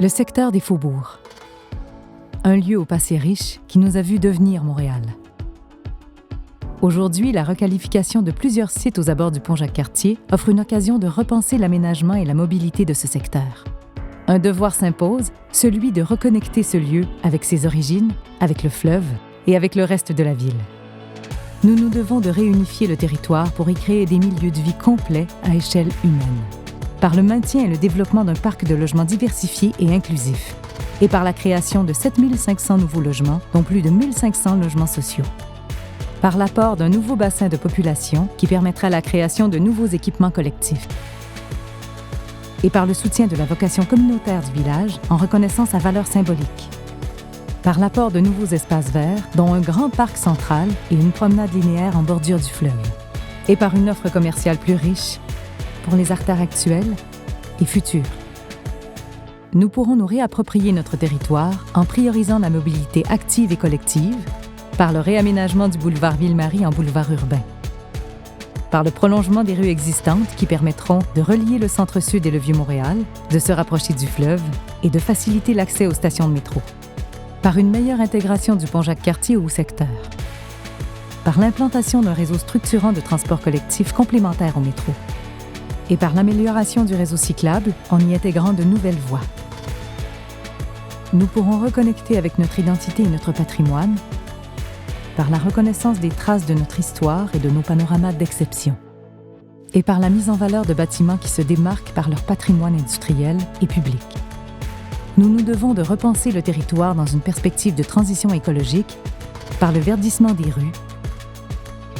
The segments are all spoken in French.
Le secteur des faubourgs. Un lieu au passé riche qui nous a vu devenir Montréal. Aujourd'hui, la requalification de plusieurs sites aux abords du pont Jacques-Cartier offre une occasion de repenser l'aménagement et la mobilité de ce secteur. Un devoir s'impose, celui de reconnecter ce lieu avec ses origines, avec le fleuve et avec le reste de la ville. Nous nous devons de réunifier le territoire pour y créer des milieux de vie complets à échelle humaine, par le maintien et le développement d'un parc de logements diversifié et inclusif, et par la création de 7 500 nouveaux logements, dont plus de 1 500 logements sociaux. Par l'apport d'un nouveau bassin de population qui permettra la création de nouveaux équipements collectifs. Et par le soutien de la vocation communautaire du village en reconnaissant sa valeur symbolique. Par l'apport de nouveaux espaces verts, dont un grand parc central et une promenade linéaire en bordure du fleuve. Et par une offre commerciale plus riche pour les artères actuels et futurs. Nous pourrons nous réapproprier notre territoire en priorisant la mobilité active et collective, par le réaménagement du boulevard Ville-Marie en boulevard urbain, par le prolongement des rues existantes qui permettront de relier le centre-sud et le Vieux-Montréal, de se rapprocher du fleuve et de faciliter l'accès aux stations de métro, par une meilleure intégration du pont Jacques-Cartier au secteur, par l'implantation d'un réseau structurant de transport collectif complémentaire au métro, et par l'amélioration du réseau cyclable en y intégrant de nouvelles voies. Nous pourrons reconnecter avec notre identité et notre patrimoine par la reconnaissance des traces de notre histoire et de nos panoramas d'exception, et par la mise en valeur de bâtiments qui se démarquent par leur patrimoine industriel et public. Nous nous devons de repenser le territoire dans une perspective de transition écologique par le verdissement des rues,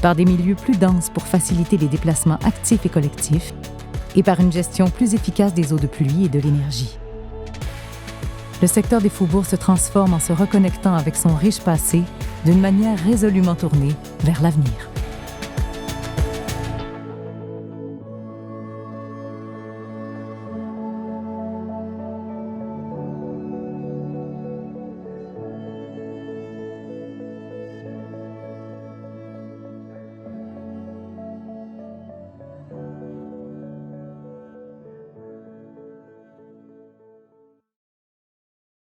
par des milieux plus denses pour faciliter les déplacements actifs et collectifs, et par une gestion plus efficace des eaux de pluie et de l'énergie. Le secteur des faubourgs se transforme en se reconnectant avec son riche passé d'une manière résolument tournée vers l'avenir.